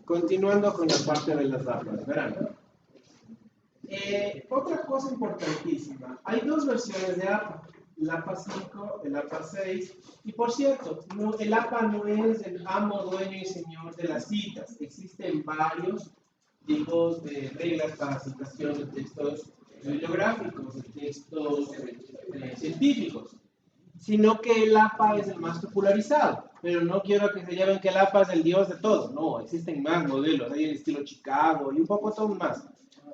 continuando con la parte de las APAs, verán. Otra cosa importantísima, hay dos versiones de APA, el APA 5, el APA 6, y por cierto, el APA no es el amo, dueño y señor de las citas, existen varios tipos de reglas para citación de textos bibliográficos, de textos científicos, sino que el APA es el más popularizado, pero no quiero que se lleven que el APA es el dios de todo, no, existen más modelos, hay el estilo Chicago y un poco todo más.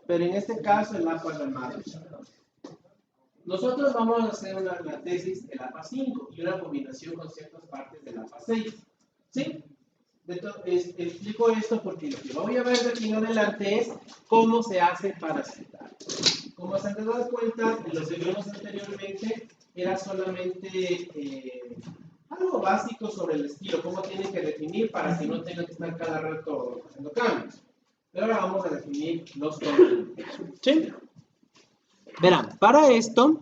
Pero en este caso el APA es el más usado. Nosotros vamos a hacer una tesis del APA 5 y una combinación con ciertas partes del APA 6. ¿Sí? Explico esto porque lo que voy a ver de aquí en adelante es cómo se hace para citar. Como se han dado cuenta, lo que vimos anteriormente era solamente algo básico sobre el estilo, cómo tienen que definir para que no tengan que estar cada rato haciendo cambios. Pero ahora vamos a definir los contenidos. ¿Sí? Verán, para esto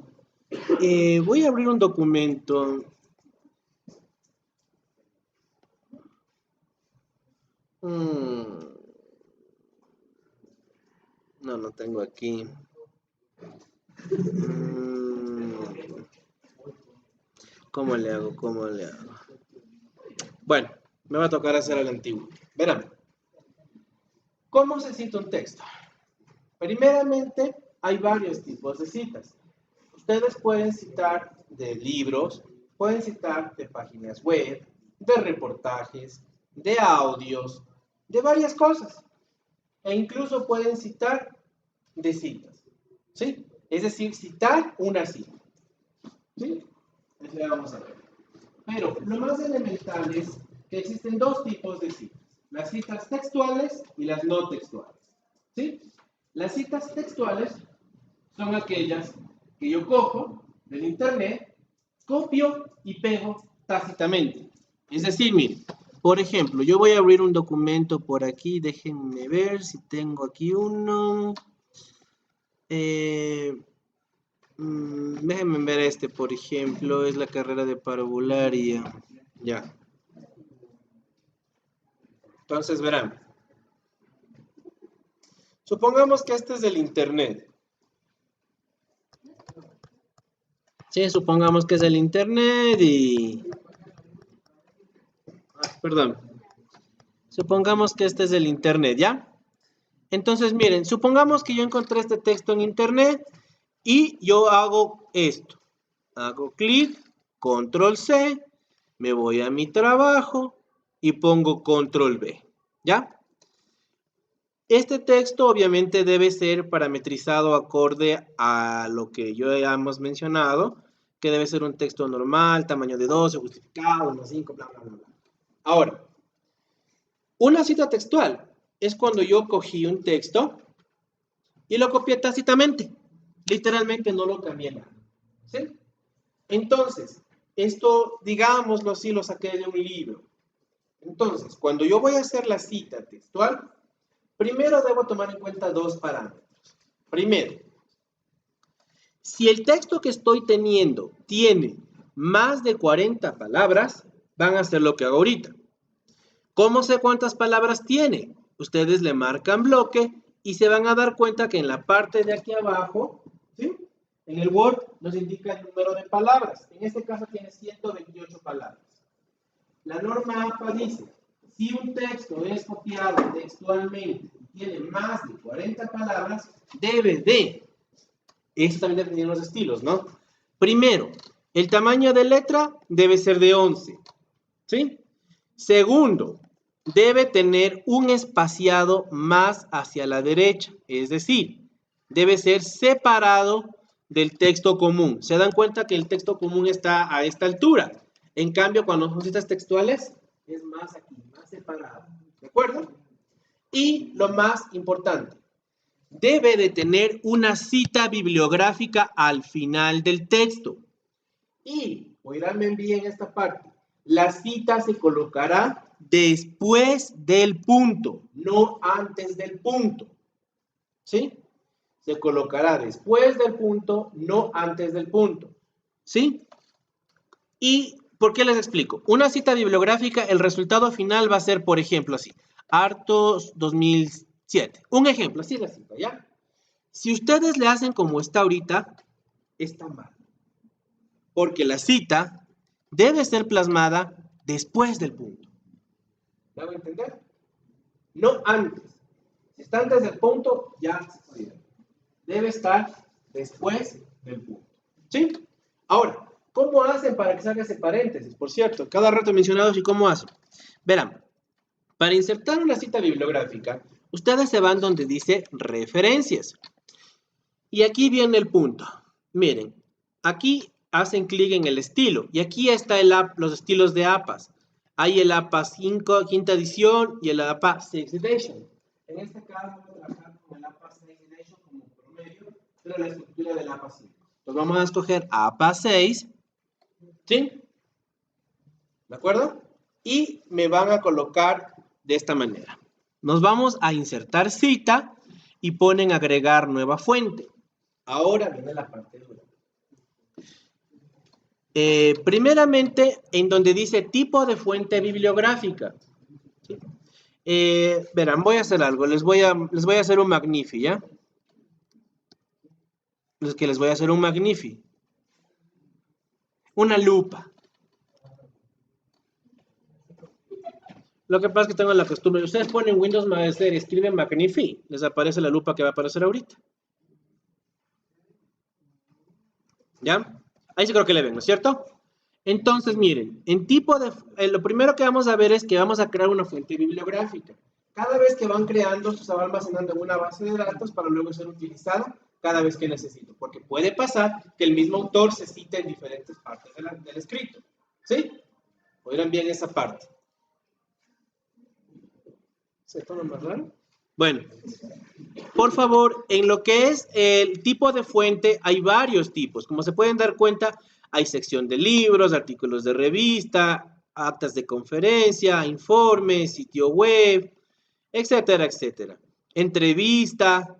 voy a abrir un documento. No tengo aquí. ¿Cómo le hago? Bueno, me va a tocar hacer el antiguo. Verán, ¿cómo se cita un texto? Primeramente, hay varios tipos de citas. Ustedes pueden citar de libros, pueden citar de páginas web, de reportajes, de audios, de varias cosas. E incluso pueden citar de citas. ¿Sí? Es decir, citar una cita. ¿Sí? Eso ya vamos a ver. Pero lo más elemental es que existen dos tipos de citas. Las citas textuales y las no textuales. ¿Sí? Las citas textuales son aquellas que yo cojo del internet, copio y pego tácitamente. Es decir, miren, por ejemplo, yo voy a abrir un documento por aquí, déjenme ver si tengo aquí uno. Déjenme ver este, por ejemplo, es la carrera de parvularia. Ya. Entonces, verán. Supongamos que este es del internet. Sí, supongamos que es el internet y... perdón. Supongamos que este es el internet, ¿ya? Entonces, miren, supongamos que yo encontré este texto en internet y yo hago esto. Hago clic, control C, me voy a mi trabajo y pongo control V, ¿ya? Este texto obviamente debe ser parametrizado acorde a lo que ya hemos mencionado, que debe ser un texto normal, tamaño de 12, justificado, 1.5, bla, bla, bla, bla. Ahora, una cita textual es cuando yo cogí un texto y lo copié tácitamente. Literalmente no lo cambié nada. ¿Sí? Entonces, esto, digámoslo así, lo saqué de un libro. Entonces, cuando yo voy a hacer la cita textual, primero debo tomar en cuenta dos parámetros. Primero, si el texto que estoy teniendo tiene más de 40 palabras, van a hacer lo que hago ahorita. ¿Cómo sé cuántas palabras tiene? Ustedes le marcan bloque y se van a dar cuenta que en la parte de aquí abajo, ¿sí? En el Word nos indica el número de palabras. En este caso tiene 128 palabras. La norma APA dice, si un texto es copiado textualmente y tiene más de 40 palabras, debe de, esto también dependiendo de los estilos, ¿no? Primero, el tamaño de letra debe ser de 11, ¿sí? Segundo, debe tener un espaciado más hacia la derecha, es decir, debe ser separado del texto común. ¿Se dan cuenta que el texto común está a esta altura? En cambio, cuando son citas textuales, es más aquí, más separado. ¿De acuerdo? Y lo más importante, debe de tener una cita bibliográfica al final del texto. Y, oiganme bien esta parte, la cita se colocará después del punto, no antes del punto. ¿Sí? Se colocará después del punto, no antes del punto. ¿Sí? ¿Y por qué les explico? Una cita bibliográfica, el resultado final va a ser, por ejemplo, así. Artos 2007. Un ejemplo, así la cita, ¿ya? Si ustedes le hacen como está ahorita, está mal. Porque la cita debe ser plasmada después del punto. ¿Me hago entender? No antes. Si está antes del punto, ya se jodió. Debe estar después del punto. ¿Sí? Ahora, ¿cómo hacen para que salga ese paréntesis? Por cierto, cada rato he mencionado así cómo hacen. Verán, para insertar una cita bibliográfica, ustedes se van donde dice referencias. Y aquí viene el punto. Miren, aquí hacen clic en el estilo. Y aquí está los estilos de APAS. Hay el APA 5, quinta edición, y el APA 6 Edition. En este caso voy a trabajar con el APA 6 Edition como promedio, pero la estructura del APA 5. Entonces vamos a escoger APA 6, ¿sí? ¿De acuerdo? Y me van a colocar de esta manera. Nos vamos a insertar cita y ponen agregar nueva fuente. Ahora viene la parte dura. Primeramente, en donde dice tipo de fuente bibliográfica. ¿Sí? Verán, voy a hacer algo. Les voy a hacer un Magnifi, ¿ya? Es que les voy a hacer un Magnifi. Una lupa. Lo que pasa es que tengo la costumbre. Ustedes ponen Windows Master y escriben Magnifi. Les aparece la lupa que va a aparecer ahorita. ¿Ya? Ahí sí creo que le ven, ¿no es cierto? Entonces, miren, en tipo de... lo primero que vamos a ver es que vamos a crear una fuente bibliográfica. Cada vez que van creando, se va almacenando en una base de datos para luego ser utilizada cada vez que necesito. Porque puede pasar que el mismo autor se cite en diferentes partes del escrito. ¿Sí? ¿Oyeron bien esa parte? ¿Se toma más raro? Bueno, por favor, en lo que es el tipo de fuente, hay varios tipos. Como se pueden dar cuenta, hay sección de libros, artículos de revista, actas de conferencia, informes, sitio web, etcétera, etcétera. Entrevista,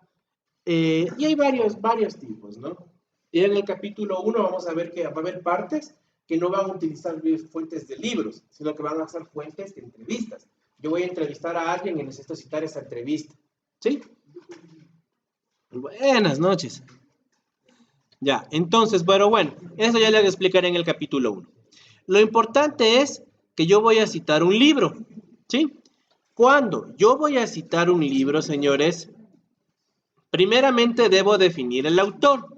y hay varios tipos, ¿no? Y en el capítulo 1 vamos a ver que va a haber partes que no van a utilizar fuentes de libros, sino que van a ser fuentes de entrevistas. Yo voy a entrevistar a alguien y necesito citar esa entrevista. ¿Sí? Buenas noches. Ya, entonces, pero bueno, eso ya les explicaré en el capítulo 1. Lo importante es que yo voy a citar un libro. ¿Sí? Cuando yo voy a citar un libro, señores, primeramente debo definir el autor.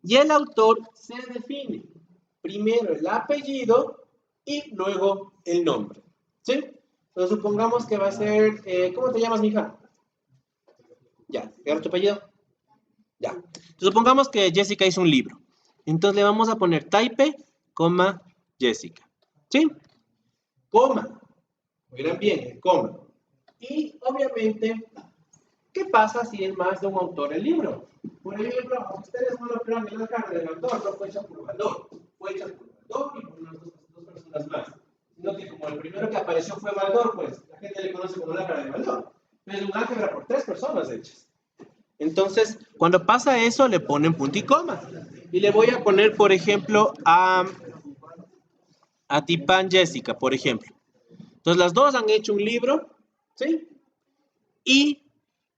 Y el autor se define primero el apellido y luego el nombre. ¿Sí? Entonces supongamos que va a ser, ¿cómo te llamas, mija? Ya, ¿qué tu apellido? Ya. Entonces, supongamos que Jessica hizo un libro. Entonces le vamos a poner type, coma, Jessica. ¿Sí? Coma. Oigan bien, coma. Y obviamente, ¿qué pasa si es más de un autor el libro? Por ejemplo, aunque ustedes no lo crean, en la cara de Baldor no fue hecha por Baldor. Fue hecha por Baldor y por unas dos personas más. Sino que como el primero que apareció fue Baldor, pues la gente le conoce como la cara de Baldor. Pero un álgebra por 3 personas hechas. Entonces, cuando pasa eso, le ponen punto y coma. Y le voy a poner, por ejemplo, a Tipan Jessica, por ejemplo. Entonces, las dos han hecho un libro, ¿sí? Y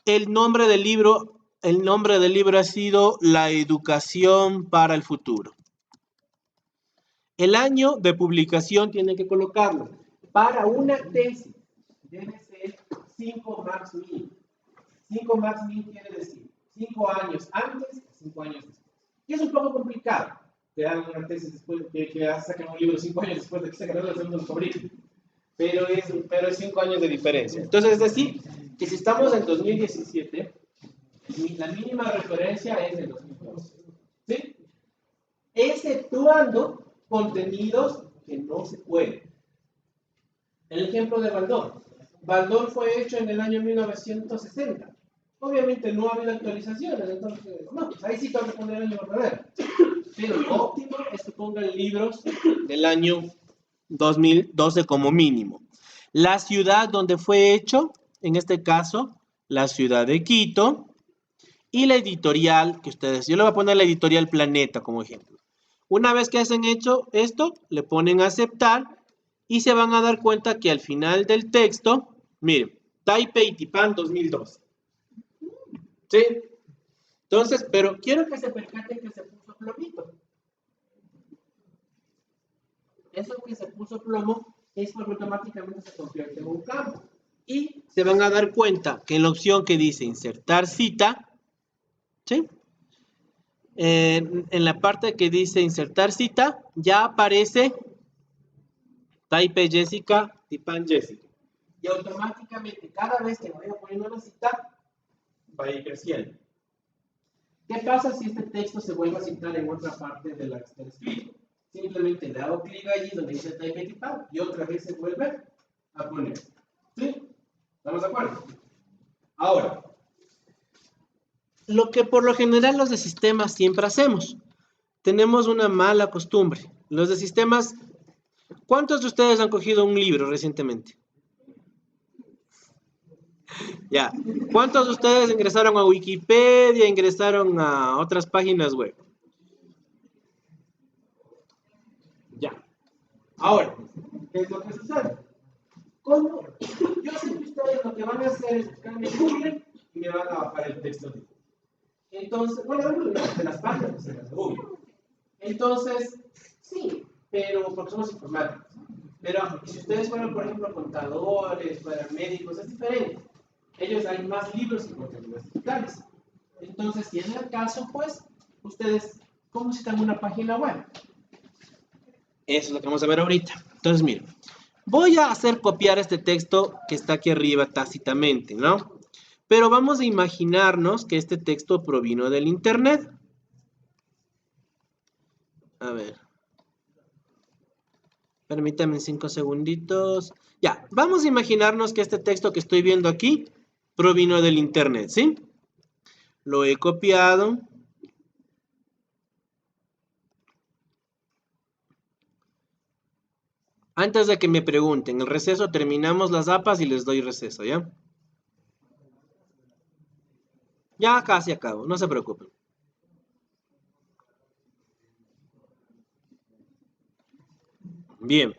el nombre del libro ha sido La educación para el futuro. El año de publicación tiene que colocarlo. Para una tesis debe ser 5 max min. 5 max min quiere decir 5 años antes, 5 años después. Y es un poco complicado que hagan una tesis después, que saquen un libro 5 años después de que se ganó el segundo sobrino. Pero es 5 años de diferencia. Entonces, es decir, que si estamos en 2017, la mínima referencia es de 2012. ¿Sí? Exceptuando contenidos que no se pueden. El ejemplo de Baldor. Baldor fue hecho en el año 1960. Obviamente no ha habido actualizaciones, entonces, no, pues ahí sí tengo que poner el año verdadero. Pero lo óptimo es que pongan libros del año 2012 como mínimo. La ciudad donde fue hecho, en este caso, la ciudad de Quito, y la editorial que ustedes, yo le voy a poner la editorial Planeta como ejemplo. Una vez que hacen hecho esto, le ponen a aceptar y se van a dar cuenta que al final del texto, miren, Taipei Tipan 2012. ¿Sí? Entonces, pero quiero que se percaten que se puso plomito. Eso que se puso plomo es porque automáticamente se convierte en un campo. Y se van a dar cuenta que en la opción que dice insertar cita, ¿sí? En la parte que dice insertar cita, ya aparece Taipei Jessica, Tipan Jessica. Y automáticamente, cada vez que vaya poniendo la cita, va a ir creciendo. ¿Qué pasa si este texto se vuelve a citar en otra parte de la que está escrito? Simplemente le hago clic allí donde dice Taipei Tipan y otra vez se vuelve a poner. ¿Sí? ¿Estamos de acuerdo? Ahora, lo que por lo general los de sistemas siempre hacemos, tenemos una mala costumbre. Los de sistemas, ¿cuántos de ustedes han cogido un libro recientemente? Ya. ¿Cuántos de ustedes ingresaron a Wikipedia, ingresaron a otras páginas web? Ya. Ahora, ¿qué es lo que sucede? ¿Cómo? Yo sé que ustedes lo que van a hacer es buscarme en Google y me van a bajar el texto. Entonces, bueno, de las páginas de Google. Entonces, sí, pero porque somos informáticos. Pero si ustedes fueran, por ejemplo, contadores, fueran médicos, es diferente. Ellos hay más libros y contenidos digitales. Entonces, si es el caso, pues, ustedes, ¿cómo citan una página web? Eso es lo que vamos a ver ahorita. Entonces, miren, voy a hacer copiar este texto que está aquí arriba tácitamente, ¿no? Pero vamos a imaginarnos que este texto provino del internet. A ver. Permítanme 5 segunditos. Ya, vamos a imaginarnos que este texto que estoy viendo aquí provino del internet, ¿sí? Lo he copiado. Antes de que me pregunten, el receso terminamos las APAs y les doy receso, ¿ya? Ya casi acabo, no se preocupen. Bien.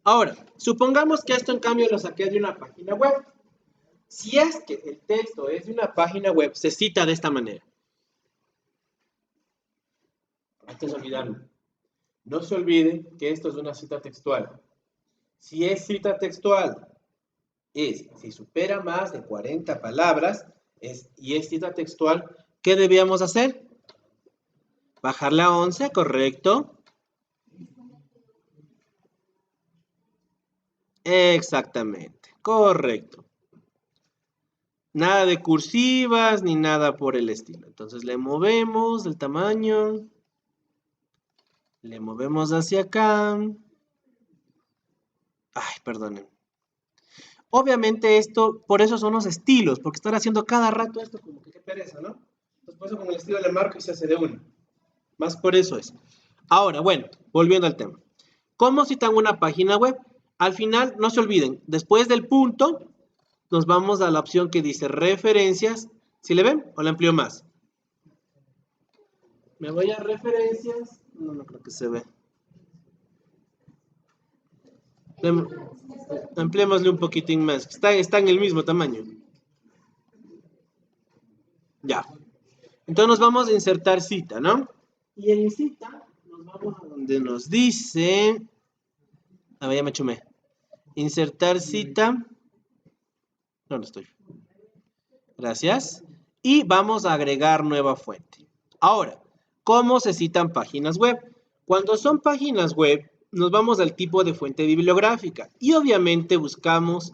Ahora, supongamos que esto en cambio lo saqué de una página web. Si es que el texto es de una página web, se cita de esta manera. Antes de olvidarlo, no se olviden que esto es una cita textual. Si es cita textual, si supera más de 40 palabras y es cita textual, ¿qué debíamos hacer? Bajarla a 11, correcto. Exactamente, correcto. Nada de cursivas ni nada por el estilo. Entonces le movemos el tamaño. Le movemos hacia acá. Ay, perdonen. Obviamente esto, por eso son los estilos, porque estar haciendo cada rato esto como que qué pereza, ¿no? Entonces por eso con el estilo le marco y se hace de uno. Más por eso es. Ahora, bueno, volviendo al tema. ¿Cómo citan una página web? Al final, no se olviden, después del punto, nos vamos a la opción que dice referencias. ¿Sí le ven? ¿O la amplío más? Me voy a referencias. No creo que se ve. Ampliémosle un poquitín más. Está en el mismo tamaño. Ya. Entonces nos vamos a insertar cita, ¿no? Y en cita nos vamos a donde nos dice... A ver, ya me chumé. Insertar cita. ¿Dónde estoy? Gracias. Y vamos a agregar nueva fuente. Ahora, ¿cómo se citan páginas web? Cuando son páginas web, nos vamos al tipo de fuente bibliográfica y obviamente buscamos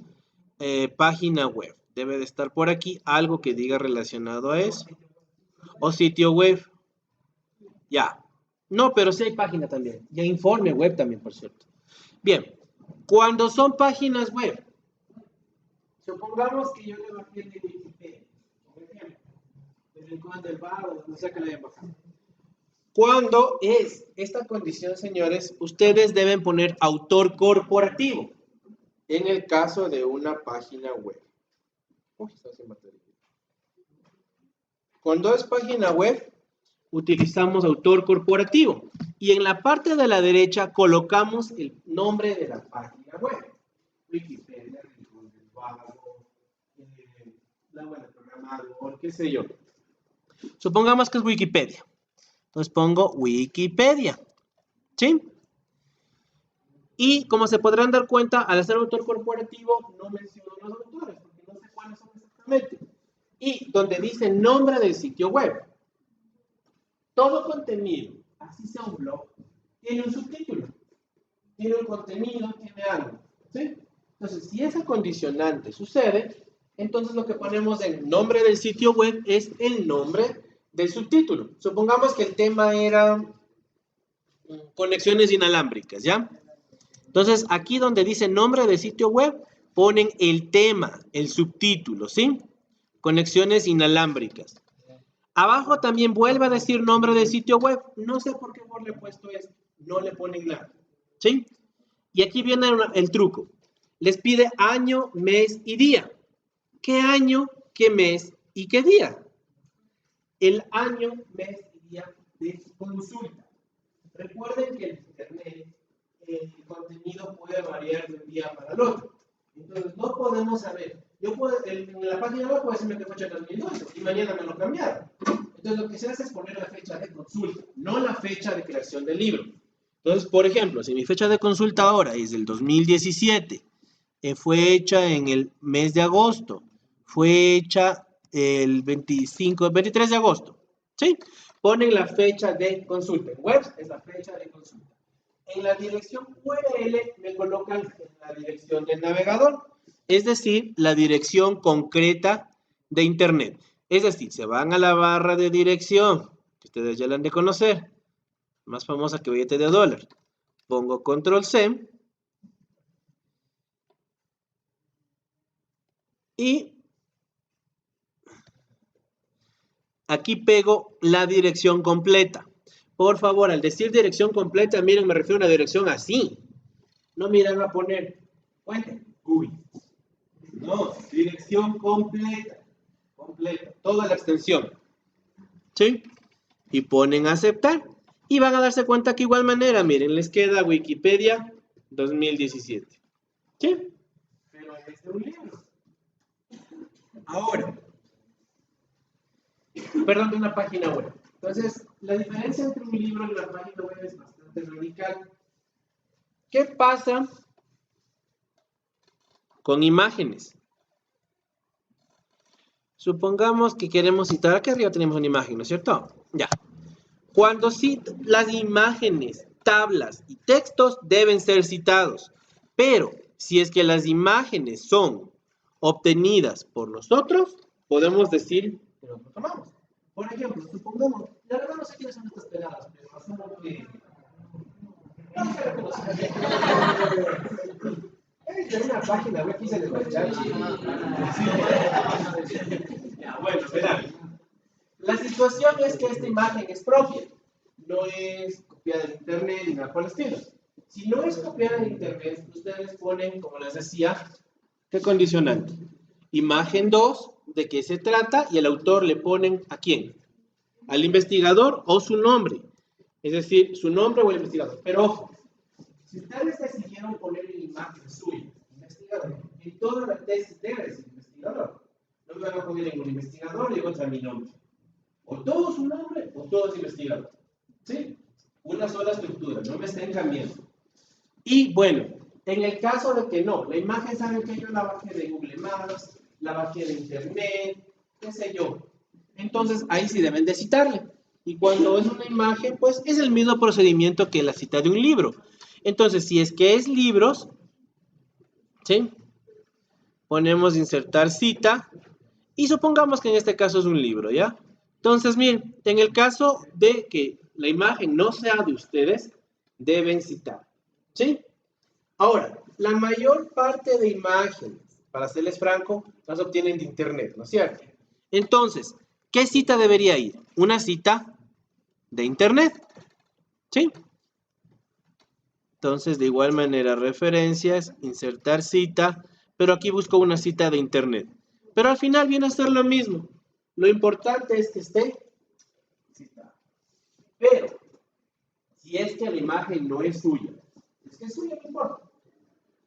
página web. Debe de estar por aquí algo que diga relacionado a eso. O sitio web. Ya. No, pero sí hay página también. Y hay informe web también, por cierto. Bien. Cuando son páginas web, supongamos que yo le bajé de Wikipedia, por ejemplo, del Rincón del Vago, no sé qué le hayan bajado. Cuando es esta condición, señores, ustedes deben poner autor corporativo en el caso de una página web. Uy, está sin batería. Cuando es página web, utilizamos autor corporativo y en la parte de la derecha colocamos el nombre de la página web. Wikipedia, Rincón del Vago, Computadora, programador, qué sé yo. Supongamos que es Wikipedia. Entonces pongo Wikipedia. ¿Sí? Y como se podrán dar cuenta, al hacer autor corporativo no menciono los autores, porque no sé cuáles son exactamente. Y donde dice nombre del sitio web. Todo contenido, así sea un blog, tiene un subtítulo. Tiene un contenido, tiene algo. ¿Sí? Entonces, si ese condicionante sucede, entonces lo que ponemos en nombre del sitio web es el nombre del subtítulo. Supongamos que el tema era conexiones inalámbricas, ¿ya? Entonces, aquí donde dice nombre del sitio web, ponen el tema, el subtítulo, ¿sí? Conexiones inalámbricas. Abajo también vuelve a decir nombre del sitio web. No sé por qué Word le he puesto esto. No le ponen nada, ¿sí? Y aquí viene el truco. Les pide año, mes y día. ¿Qué año, qué mes y qué día? El año, mes y día de consulta. Recuerden que en Internet el contenido puede variar de un día para el otro. Entonces no podemos saber. Yo puedo, en la página web puedo decirme que fecha de 2008 y mañana me lo cambiaron. Entonces lo que se hace es poner la fecha de consulta, no la fecha de creación del libro. Entonces, por ejemplo, si mi fecha de consulta ahora es del 2017, fue hecha en el mes de agosto, fue hecha el 23 de agosto, ¿sí? Ponen la fecha de consulta. En web es la fecha de consulta. En la dirección URL me colocan la dirección del navegador, es decir, la dirección concreta de Internet. Es decir, se van a la barra de dirección, que ustedes ya la han de conocer, más famosa que billete de dólar. Pongo control C y aquí pego la dirección completa. Por favor, al decir dirección completa, miren, me refiero a una dirección así. No miren a poner fuente, Google. No, dirección completa. Completa, toda la extensión. ¿Sí? Y ponen aceptar. Y van a darse cuenta que igual manera, miren, les queda Wikipedia 2017. ¿Sí? Pero es de un libro. Ahora, perdón, de una página web. Entonces, la diferencia entre un libro y una página web es bastante radical. ¿Qué pasa con imágenes? Supongamos que queremos citar, aquí arriba tenemos una imagen, ¿no es cierto? Ya. Cuando cito las imágenes, tablas y textos deben ser citados, pero si es que las imágenes son obtenidas por nosotros, podemos decir que nos lo tomamos. Por ejemplo, supongamos, la verdad no sé quiénes son estas pegadas, pero asumo que... No sé reconocer. Es de una página web que hice de Bachachi. Bueno, verán. La situación es que esta imagen es propia, no es copiada de internet ni nada por el estilo. Si no es copiada de internet, ustedes ponen, como les decía, ¿qué condicionante? Imagen 2, ¿de qué se trata? Y el autor le ponen ¿a quién? Al investigador o su nombre. Es decir, su nombre o el investigador. Pero ojo, si ustedes decidieron poner una imagen suya, investigador, en toda la tesis debe decir investigador. No me van a poner en un investigador y contra mi nombre. O todo su nombre o todo es investigador. ¿Sí? Una sola estructura, no me estén cambiando. Y bueno, en el caso de que no, la imagen saben que yo la bajé de Google Maps, la bajé de Internet, qué sé yo. Entonces ahí sí deben de citarle. Y cuando es una imagen, pues es el mismo procedimiento que la cita de un libro. Entonces, si es que es libros, ¿sí? Ponemos insertar cita y supongamos que en este caso es un libro, ¿ya? Entonces, miren, en el caso de que la imagen no sea de ustedes, deben citar, ¿sí? Ahora, la mayor parte de imágenes, para serles franco, las obtienen de internet, ¿no es cierto? Entonces, ¿qué cita debería ir? Una cita de internet, ¿sí? Entonces, de igual manera, referencias, insertar cita, pero aquí busco una cita de internet. Pero al final viene a ser lo mismo. Lo importante es que esté citada. Pero, si es que la imagen no es suya, es que es suya, no importa.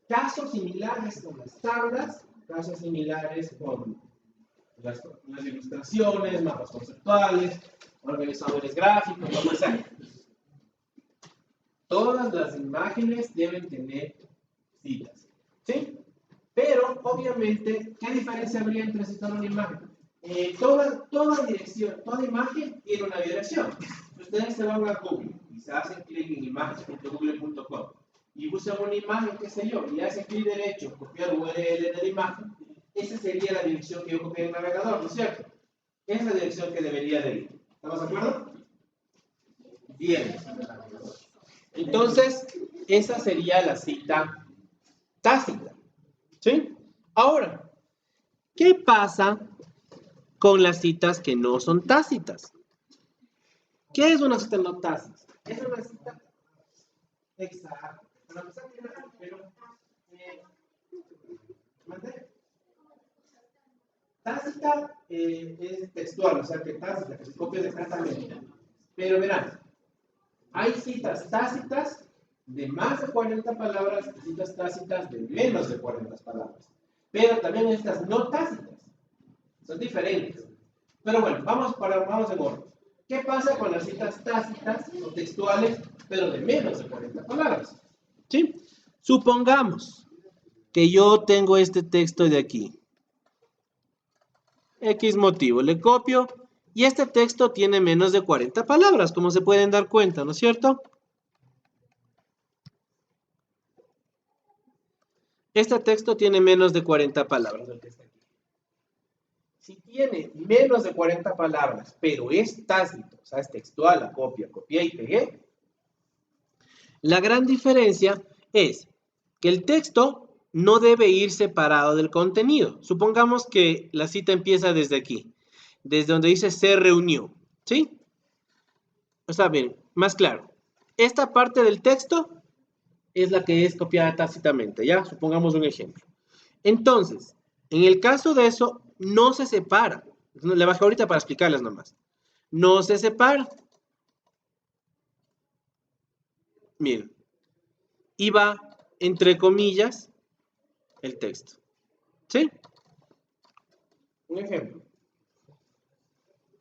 Casos similares con las tablas, casos similares con las ilustraciones, mapas conceptuales, organizadores gráficos, lo que sea. Todas las imágenes deben tener citas, ¿sí? Pero, obviamente, ¿qué diferencia habría entre citar una imagen? Toda dirección, toda imagen tiene una dirección. Ustedes se van a Google y se hacen clic en imágenes.google.com y buscan una imagen, qué sé yo, y hacen clic derecho, copiar URL de la imagen. Esa sería la dirección que yo copié en el navegador, ¿no es cierto? Esa es la dirección que debería de ir. ¿Estamos de acuerdo? Bien. Entonces, esa sería la cita tácita. ¿Sí? Ahora, ¿qué pasa con las citas que no son tácitas? ¿Qué es una cita no tácita? Es una cita exacta. Tácita es textual, o sea que tácita, que se copia exactamente. Pero verán, hay citas tácitas de más de 40 palabras y citas tácitas de menos de 40 palabras. Pero también hay citas no tácitas. Son diferentes. Pero bueno, vamos en orden. ¿Qué pasa con las citas tácitas o textuales, pero de menos de 40 palabras? ¿Sí? Supongamos que yo tengo este texto de aquí. X motivo, le copio y este texto tiene menos de 40 palabras, como se pueden dar cuenta, ¿no es cierto? Este texto tiene menos de 40 palabras, el que está aquí. Si tiene menos de 40 palabras, pero es tácito, o sea, es textual, la copia, copié y pegué, la gran diferencia es que el texto no debe ir separado del contenido. Supongamos que la cita empieza desde aquí, desde donde dice se reunió, ¿sí? Está bien, más claro. Esta parte del texto es la que es copiada tácitamente, ¿ya? Supongamos un ejemplo. Entonces, en el caso de eso, no se separa. Le bajé ahorita para explicarles nomás. No se separa. Miren. Y va entre comillas el texto. ¿Sí? Un ejemplo.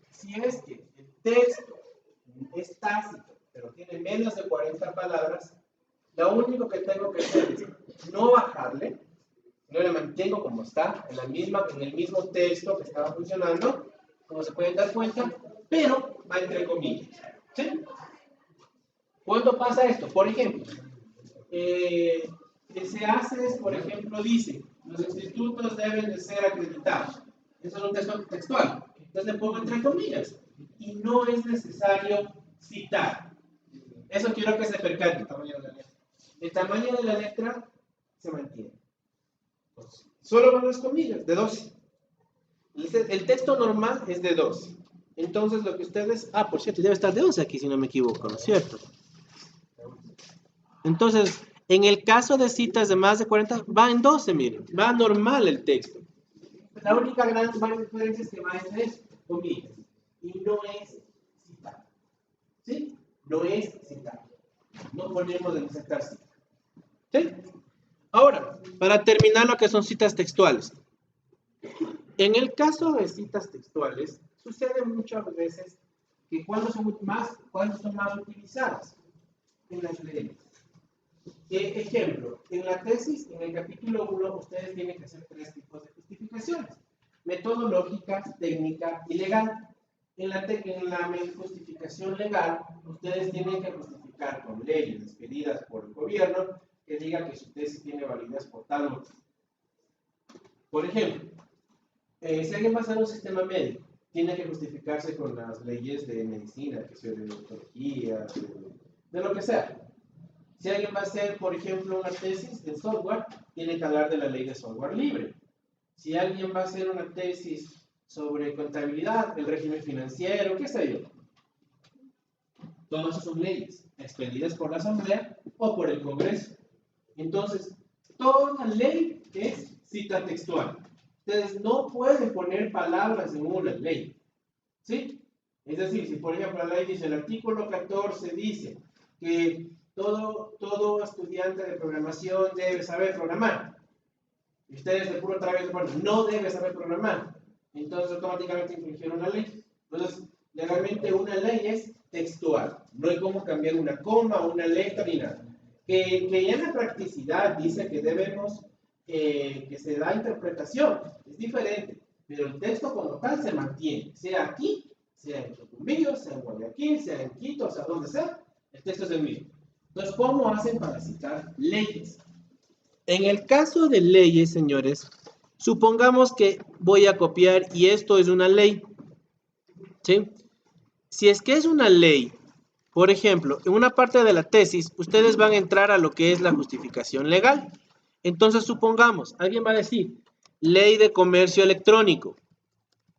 Si es que el texto es tácito, pero tiene menos de 40 palabras, lo único que tengo que hacer es no bajarle, no le mantengo como está, en el mismo texto que estaba funcionando, como se pueden dar cuenta, pero va entre comillas. ¿Sí? ¿Cuándo pasa esto? Por ejemplo, que se hace es, por ejemplo, dice, los institutos deben de ser acreditados. Eso es un texto textual. Entonces le pongo entre comillas. Y no es necesario citar. Eso quiero que se percate. El tamaño de la letra se mantiene. Solo van las comillas, de 12. El texto normal es de 12. Entonces lo que ustedes... Ah, por cierto, debe estar de 11 aquí si no me equivoco, ¿no es cierto? Entonces, en el caso de citas de más de 40, va en 12, miren. Va normal el texto. La única gran diferencia es que va en 3 comillas. Y no es citar. ¿Sí? No es citar. No ponemos en citar cita. ¿Sí? Ahora, para terminar lo que son citas textuales. En el caso de citas textuales, sucede muchas veces que cuando son más utilizadas en las leyes. Ejemplo, en la tesis, en el capítulo 1, ustedes tienen que hacer 3 tipos de justificaciones: metodológica, técnica y legal. En la justificación legal, ustedes tienen que justificar con leyes expedidas por el gobierno que diga que su tesis tiene validez por tal motivo. Por ejemplo, si alguien va a hacer un sistema médico, tiene que justificarse con las leyes de medicina, que sea de odontología, de lo que sea. Si alguien va a hacer, por ejemplo, una tesis en software, tiene que hablar de la ley de software libre. Si alguien va a hacer una tesis sobre contabilidad, el régimen financiero, qué sé yo. Todas esas son leyes expedidas por la Asamblea o por el Congreso. Entonces, toda ley es cita textual. Ustedes no pueden poner palabras en una ley. ¿Sí? Es decir, si por ejemplo la ley dice, el artículo 14 dice que todo estudiante de programación debe saber programar. Y ustedes de puro través ponen, no debe saber programar. entonces automáticamente infringieron la ley. Entonces, legalmente una ley es textual. No hay cómo cambiar una coma, una letra ni nada. Que ya en la practicidad dice que debemos, que se da interpretación, es diferente. Pero el texto como tal se mantiene, sea aquí, sea en Chocumbillo, sea en Guayaquil, sea en Quito, o sea donde sea, el texto es el mismo. Entonces, ¿cómo hacen para citar leyes? En el caso de leyes, señores, supongamos que voy a copiar y esto es una ley, ¿sí? Si es que es una ley, por ejemplo, en una parte de la tesis, ustedes van a entrar a lo que es la justificación legal. Entonces, supongamos, alguien va a decir, ley de comercio electrónico,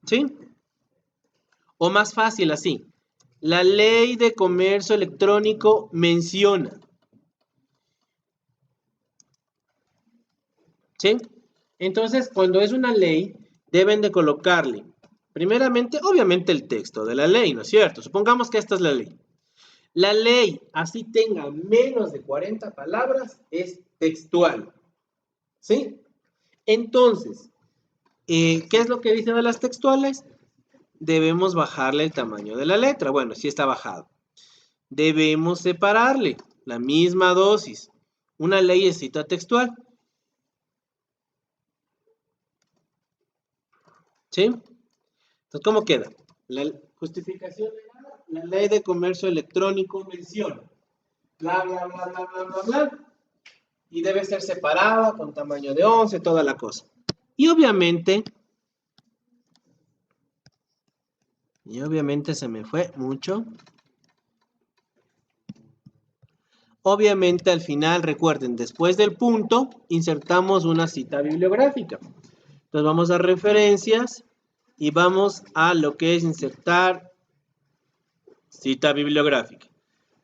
¿sí? O más fácil así, la ley de comercio electrónico menciona, ¿sí? Entonces, cuando es una ley, deben de colocarle, primeramente, obviamente el texto de la ley, ¿no es cierto? Supongamos que esta es la ley. La ley, así tenga menos de 40 palabras, es textual, ¿sí? Entonces, ¿qué es lo que dice de las textuales? Debemos bajarle el tamaño de la letra. Bueno, sí está bajado. Debemos separarle la misma dosis. Una ley es cita textual. ¿Sí? Entonces, ¿cómo queda? La justificación legal, la ley de comercio electrónico menciona, bla, bla, bla, bla, bla, bla, bla, y debe ser separada con tamaño de 11, toda la cosa. Y obviamente se me fue mucho. Obviamente al final, recuerden, después del punto, insertamos una cita bibliográfica. Entonces vamos a referencias y vamos a lo que es insertar cita bibliográfica.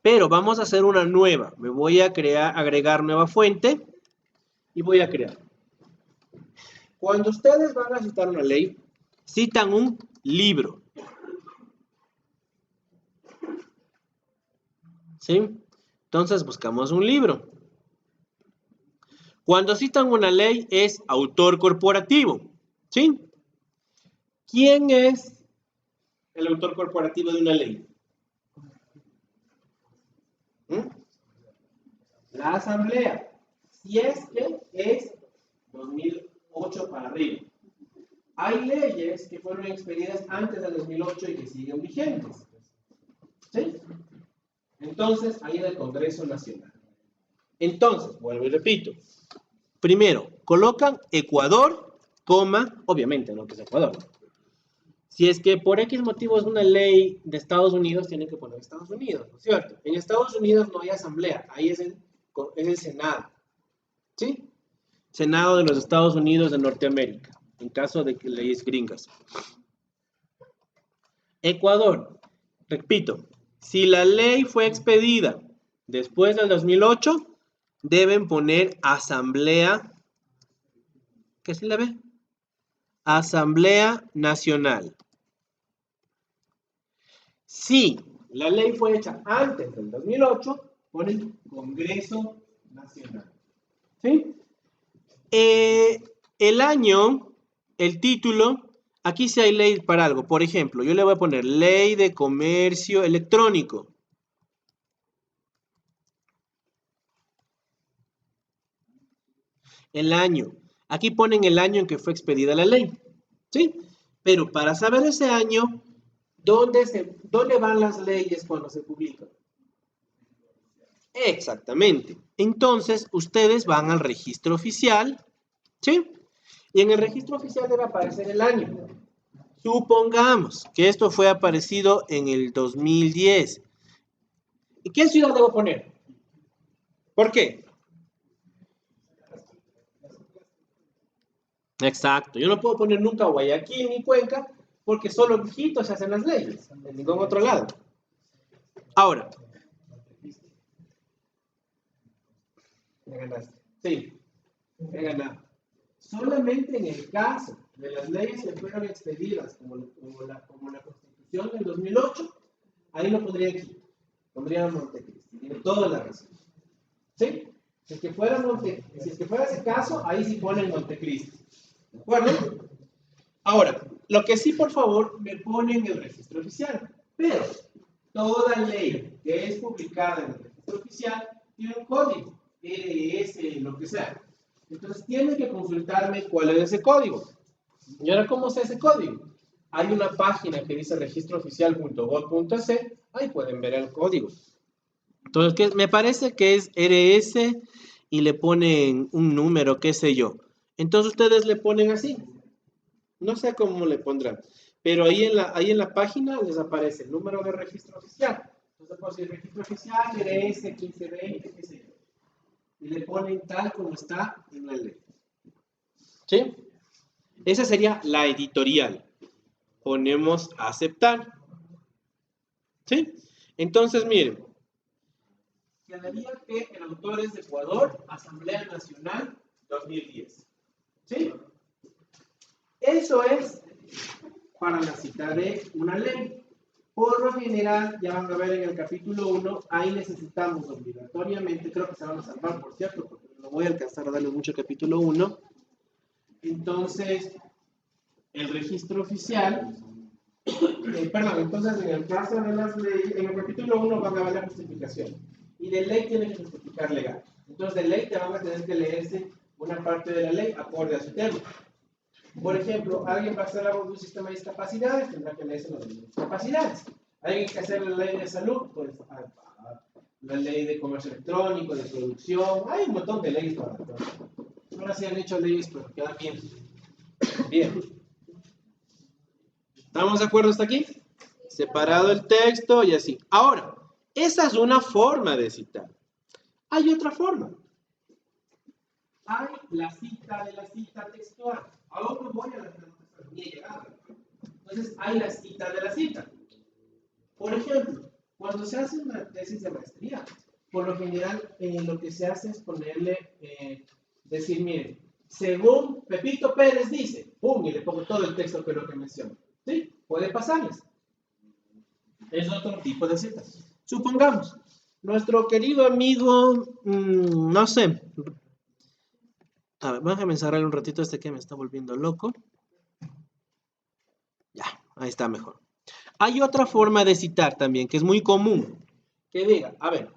Pero vamos a hacer una nueva. Me voy a agregar nueva fuente y voy a crear. Cuando ustedes van a citar una ley, citan un libro. ¿Sí? Entonces buscamos un libro. Cuando citan una ley es autor corporativo. ¿Sí? ¿Quién es el autor corporativo de una ley? ¿Mm? La asamblea. Si es que es 2008 para arriba. Hay leyes que fueron expedidas antes del 2008 y que siguen vigentes. ¿Sí? Entonces, ahí en el Congreso Nacional. Entonces, vuelvo y repito. Primero, colocan Ecuador, coma, obviamente no que es Ecuador. Si es que por X motivo es una ley de Estados Unidos, tienen que poner Estados Unidos, ¿no es cierto? En Estados Unidos no hay asamblea, ahí es el Senado. ¿Sí? Senado de los Estados Unidos de Norteamérica, en caso de que leyes gringas. Ecuador, repito, si la ley fue expedida después del 2008, deben poner asamblea, ¿qué se le ve? Asamblea Nacional. Si la ley fue hecha antes del 2008, ponen Congreso Nacional. ¿Sí? El año, el título, aquí sí hay ley para algo. Por ejemplo, yo le voy a poner Ley de Comercio Electrónico. El año. Aquí ponen el año en que fue expedida la ley. ¿Sí? Pero para saber ese año, ¿dónde van las leyes cuando se publican? Exactamente. Entonces, ustedes van al registro oficial, ¿sí? Y en el registro oficial debe aparecer el año. Supongamos que esto fue aparecido en el 2010. ¿Y qué ciudad debo poner? ¿Por qué? Exacto. Yo no puedo poner nunca Guayaquil ni Cuenca porque solo en Quito se hacen las leyes, en ningún otro lado. Ahora. Me ganaste. Sí, he ganado. Solamente en el caso de las leyes que fueron expedidas como la Constitución del 2008, ahí lo pondría aquí. Pondría Montecristi. Tiene toda la razón. ¿Sí? Si es que fuera ese caso, ahí sí ponen Montecristi. ¿De acuerdo? Ahora, Lo que sí, por favor, me ponen el registro oficial. Pero toda ley que es publicada en el registro oficial tiene un código, RS, lo que sea. Entonces tienen que consultarme cuál es ese código. ¿Y ahora cómo sé ese código? Hay una página que dice registrooficial.gov.es, ahí pueden ver el código. Entonces, me parece que es RS y le ponen un número, qué sé yo. Entonces ustedes le ponen así. No sé cómo le pondrán. Pero ahí en la página les aparece el número de registro oficial. Entonces, pues, el registro oficial, RS 1520, qué sé yo. Y le ponen tal como está en la ley. ¿Sí? Esa sería la editorial. Ponemos aceptar. ¿Sí? Entonces, miren. Quedaría que el autor es de Ecuador, Asamblea Nacional 2010. ¿Sí? Eso es para la cita de una ley. Por lo general, ya van a ver en el capítulo 1, ahí necesitamos obligatoriamente, creo que se van a salvar, por cierto, porque no voy a alcanzar a darles mucho capítulo 1. Entonces, el registro oficial, entonces en el caso de las leyes, en el capítulo 1 van a ver la justificación. Y de ley tiene que justificar legal. Entonces, de ley te van a tener que leerse una parte de la ley acorde a su tema. Por ejemplo, alguien va a hacer algo de un sistema de discapacidades, tendrá que leerse la ley de discapacidades. Alguien que hacer la ley de salud, pues la ley de comercio electrónico, de producción, hay un montón de leyes para todo. Ahora sí han hecho leyes, pero quedan bien. Bien. ¿Estamos de acuerdo hasta aquí? Separado el texto y así. Ahora, esa es una forma de citar. Hay otra forma. Hay la cita de la cita textual. Ahora no voy a la ni he llegado. Entonces, hay la cita de la cita. Por ejemplo, cuando se hace una tesis de maestría, por lo general lo que se hace es ponerle, decir, miren, según Pepito Pérez dice, pum, y le pongo todo el texto que es lo que menciona. ¿Sí? Puede pasarles. Es otro tipo de citas. Supongamos, nuestro querido amigo, no sé, a ver, déjame encerrar un ratito este que me está volviendo loco. Ya, ahí está mejor. Hay otra forma de citar también, que es muy común, que diga, a ver,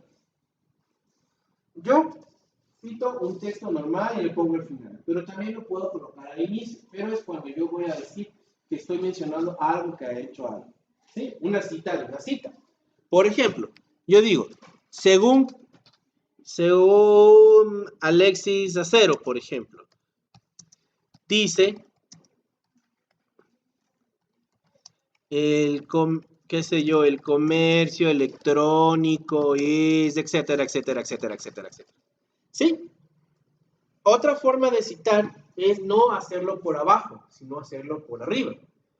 yo cito un texto normal y le pongo al final, pero también lo puedo colocar al inicio, pero es cuando yo voy a decir que estoy mencionando algo que ha hecho algo. ¿Sí? Una cita de una cita. Por ejemplo, yo digo, según Alexis Acero, por ejemplo, dice, qué sé yo, el comercio electrónico es, etcétera, etcétera, etcétera, etcétera, etcétera. ¿Sí? Otra forma de citar es no hacerlo por abajo, sino hacerlo por arriba.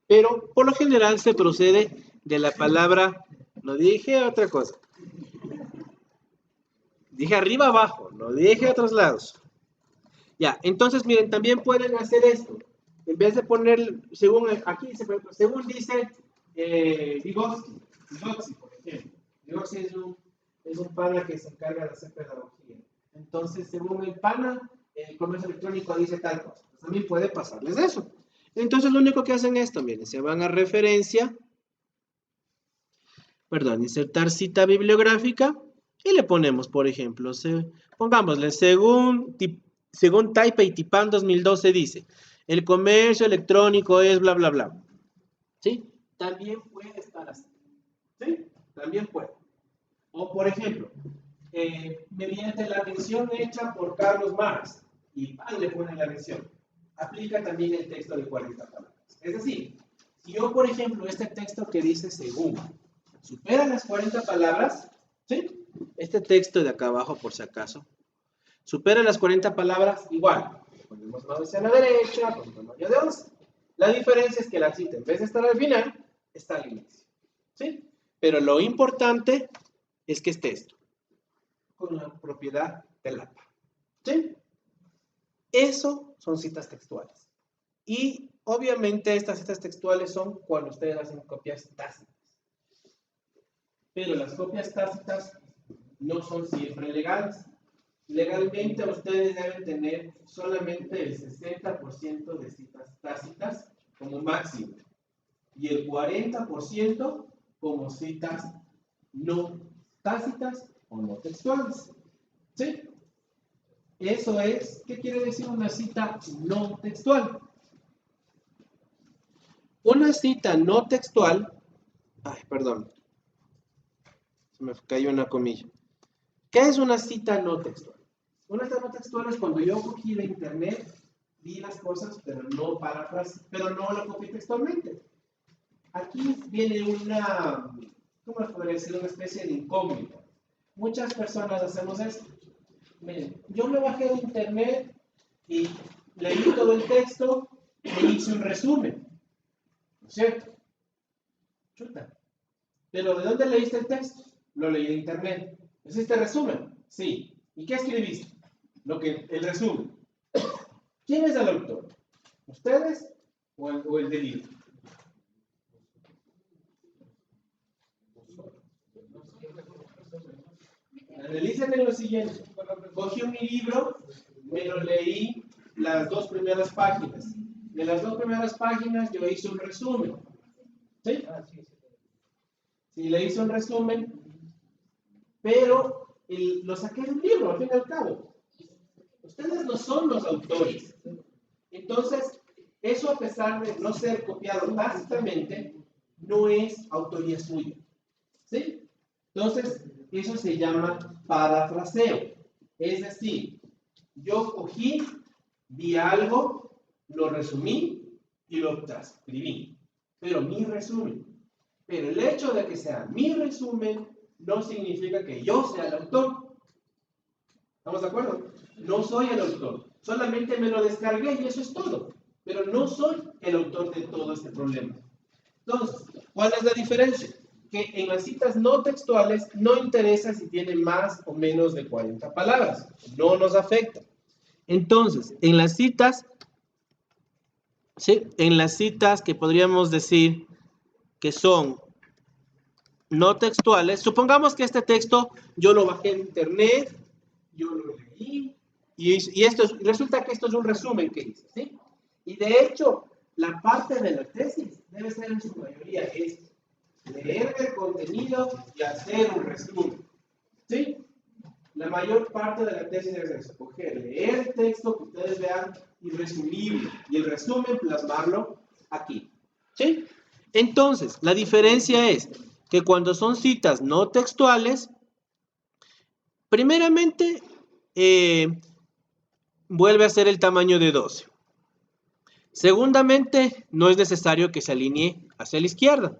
Pero por lo general se procede de la palabra, no dije otra cosa. Dije arriba abajo, no dije a otros lados. Ya, entonces miren, también pueden hacer esto. En vez de poner, según aquí dice, según dice Vygotsky, por ejemplo. Vygotsky es un pana que se encarga de hacer pedagogía. Entonces, según el pana, el comercio electrónico dice tal cosa. Pues también puede pasarles eso. Entonces, lo único que hacen es esto, miren, se van a referencia, perdón, insertar cita bibliográfica y le ponemos, por ejemplo, pongámosle, según Taipei Tipan 2012 dice, el comercio electrónico es bla, bla, bla. ¿Sí? También puede estar así. ¿Sí? También puede. O, por ejemplo, mediante la mención hecha por Carlos Marx, y pan le pone la mención, aplica también el texto de 40 palabras. Es decir, si yo, por ejemplo, este texto que dice según, supera las 40 palabras, ¿sí? Este texto de acá abajo, por si acaso, supera las 40 palabras, igual. Ponemos más a la derecha, ponemos mayor de 11. La diferencia es que la cita, en vez de estar al final, está al inicio. ¿Sí? Pero lo importante es que esté esto, con la propiedad del APA. ¿Sí? Eso son citas textuales. Y obviamente estas citas textuales son cuando ustedes hacen copias tácitas. Pero las copias tácitas no son siempre legales. Legalmente ustedes deben tener solamente el 60% de citas tácitas como máximo. y el 40% como citas no tácitas o no textuales. ¿Sí? Eso es, ¿qué quiere decir una cita no textual? Una cita no textual, ay, perdón, se me cayó una comilla. ¿Qué es una cita no textual? Una cita no textual es cuando yo cogí de internet, vi las cosas, pero no pero no lo copié textualmente. Aquí viene una, ¿cómo les podría decir? Una especie de incógnita. Muchas personas hacemos esto. Miren, yo me bajé de internet y leí todo el texto e hice un resumen. ¿No es cierto? Chuta. Pero ¿de dónde leíste el texto? Lo leí de internet. ¿Hiciste resumen? Sí. ¿Y qué escribiste? El resumen. ¿Quién es el autor? ¿Ustedes o el del libro? Analícenme lo siguiente. Cogí mi libro, me lo leí las 2 primeras páginas. De las 2 primeras páginas yo hice un resumen. ¿Sí? Sí, le hice un resumen, pero lo saqué de un libro, al fin y al cabo. Ustedes no son los autores. Entonces, eso a pesar de no ser copiado tácitamente, no es autoría suya. ¿Sí? Entonces, eso se llama parafraseo. Es decir, yo cogí, vi algo, lo resumí y lo transcribí. Pero mi resumen. Pero el hecho de que sea mi resumen no significa que yo sea el autor. ¿Estamos de acuerdo? No soy el autor. Solamente me lo descargué y eso es todo. Pero no soy el autor de todo este problema. Entonces, ¿cuál es la diferencia? Que en las citas no textuales no interesa si tiene más o menos de 40 palabras. No nos afecta. Entonces, en las citas, ¿sí? En las citas que podríamos decir que son no textuales, supongamos que este texto yo lo bajé en internet, yo lo leí, y resulta que esto es un resumen que hice, ¿sí? Y de hecho, la parte de la tesis debe ser en su mayoría esto: leer el contenido y hacer un resumen, ¿sí? La mayor parte de la tesis debe ser escoger, leer el texto que ustedes vean y resumirlo, y el resumen plasmarlo aquí, ¿sí? Entonces, la diferencia es que cuando son citas no textuales, primeramente, vuelve a ser el tamaño de 12. Segundamente, no es necesario que se alinee hacia la izquierda.